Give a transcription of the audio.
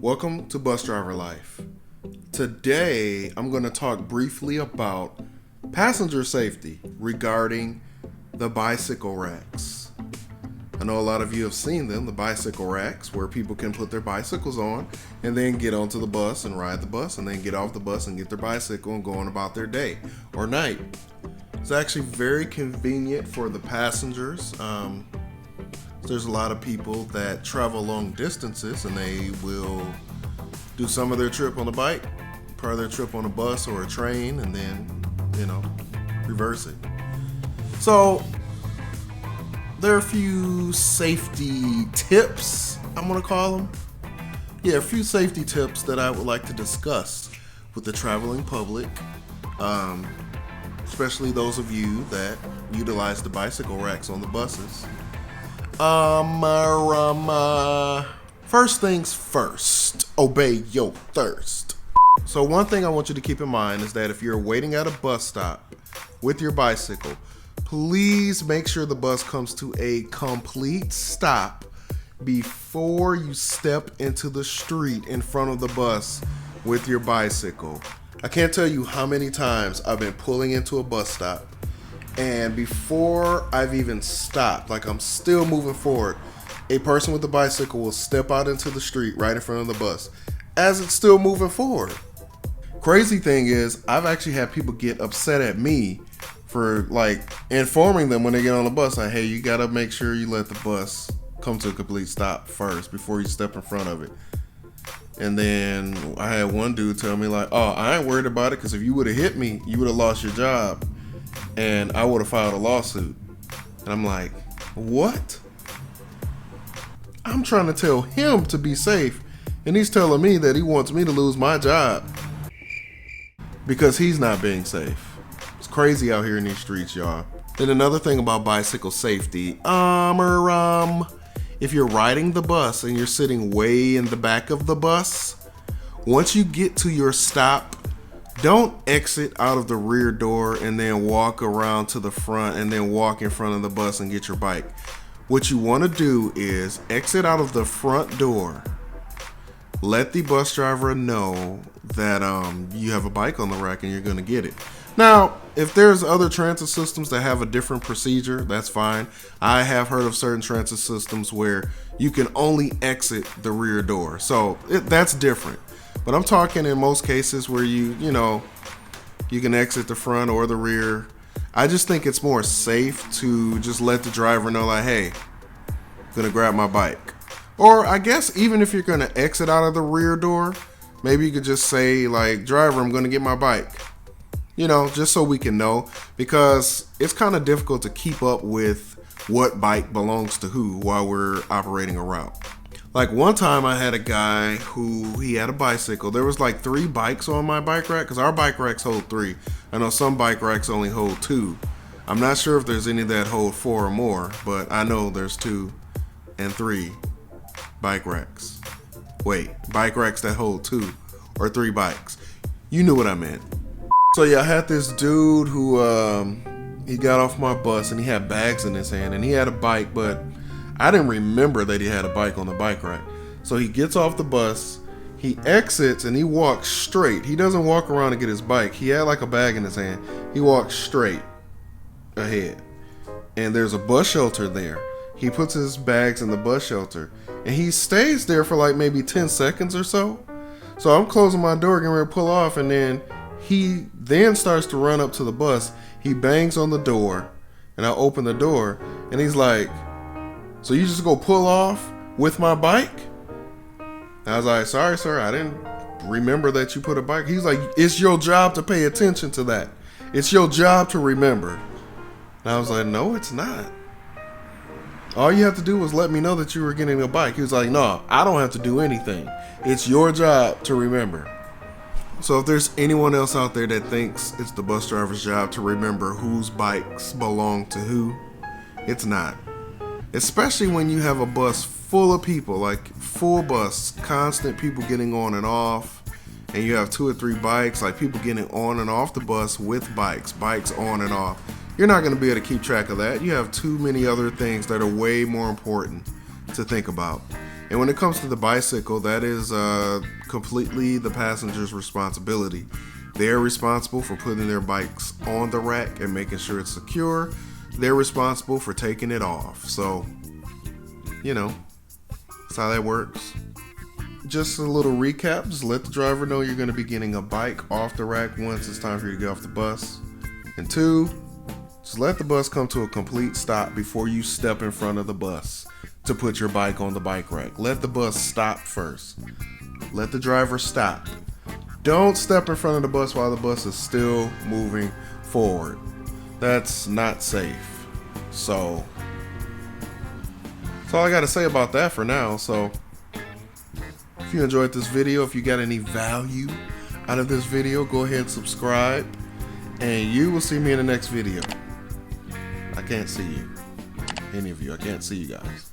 Welcome to Bus Driver Life. Today, I'm going to talk briefly about passenger safety regarding the bicycle racks. I know a lot of you have seen them, the bicycle racks, where people can put their bicycles on and then get onto the bus and ride the bus and then get off the bus and get their bicycle and go on about their day or night. It's actually very convenient for the passengers. There's a lot of people that travel long distances and they will do some of their trip on a bike, part of their trip on a bus or a train, and then, reverse it. So there are a few safety tips, I'm going to call them. A few safety tips that I would like to discuss with the traveling public, especially those of you that utilize the bicycle racks on the buses. First things first, obey your thirst. So one thing I want you to keep in mind is that if you're waiting at a bus stop with your bicycle, please make sure the bus comes to a complete stop before you step into the street in front of the bus with your bicycle. I can't tell you how many times I've been pulling into a bus stop, and before I've even stopped, like I'm still moving forward, a person with a bicycle will step out into the street right in front of the bus as it's still moving forward. Crazy thing is, I've actually had people get upset at me for informing them when they get on the bus, like, hey, you gotta make sure you let the bus come to a complete stop first before you step in front of it. And then I had one dude tell me like, oh, I ain't worried about it because if you would have hit me, you would have lost your job and I would have filed a lawsuit. And I'm like, what? I'm trying to tell him to be safe, and he's telling me that he wants me to lose my job because he's not being safe. It's crazy out here in these streets, y'all. Then another thing about bicycle safety, if you're riding the bus and you're sitting way in the back of the bus, once you get to your stop, don't exit out of the rear door and then walk around to the front and then walk in front of the bus and get your bike. What you want to do is exit out of the front door. Let the bus driver know that you have a bike on the rack and you're going to get it. Now, if there's other transit systems that have a different procedure, that's fine. I have heard of certain transit systems where you can only exit the rear door. So that's different. But I'm talking in most cases where you can exit the front or the rear. I just think it's more safe to just let the driver know, like, hey, I'm gonna grab my bike. Or I guess even if you're gonna exit out of the rear door, maybe you could just say, like, driver, I'm gonna get my bike. Just so we can know, because it's kind of difficult to keep up with what bike belongs to who while we're operating a route. Like one time I had a guy who he had a bicycle. There was like 3 bikes on my bike rack because our bike racks hold 3. I know some bike racks only hold 2. I'm not sure if there's any that hold 4 or more, but I know there's 2 and 3 bike racks. Wait, bike racks that hold 2 or 3 bikes. You knew what I meant. So yeah, I had this dude who he got off my bus and he had bags in his hand and he had a bike, but I didn't remember that he had a bike on the bike rack. So he gets off the bus, he exits, and he walks straight. He doesn't walk around and get his bike. He had like a bag in his hand. He walks straight ahead. And there's a bus shelter there. He puts his bags in the bus shelter. And he stays there for like maybe 10 seconds or so. So I'm closing my door, getting ready to pull off, and then he then starts to run up to the bus. He bangs on the door, and I open the door, and he's like, so you just go pull off with my bike? And I was like, sorry, sir, I didn't remember that you put a bike. He's like, it's your job to pay attention to that. It's your job to remember. And I was like, no, it's not. All you have to do was let me know that you were getting a bike. He was like, no, I don't have to do anything. It's your job to remember. So if there's anyone else out there that thinks it's the bus driver's job to remember whose bikes belong to who, it's not. Especially when you have a bus full of people, like full bus, constant people getting on and off, and you have 2 or 3 bikes, like people getting on and off the bus with bikes on and off. You're not going to be able to keep track of that. You have too many other things that are way more important to think about. And when it comes to the bicycle, that is completely the passenger's responsibility. They're responsible for putting their bikes on the rack and making sure it's secure. They're responsible for taking it off. So, you know, that's how that works. Just a little recap. Just let the driver know you're going to be getting a bike off the rack once it's time for you to get off the bus. And 2, just let the bus come to a complete stop before you step in front of the bus to put your bike on the bike rack. Let the bus stop first. Let the driver stop. Don't step in front of the bus while the bus is still moving forward. That's not safe. So, that's all I got to say about that for now. So, if you enjoyed this video, if you got any value out of this video, go ahead and subscribe. And you will see me in the next video. I can't see you. Any of you. I can't see you guys.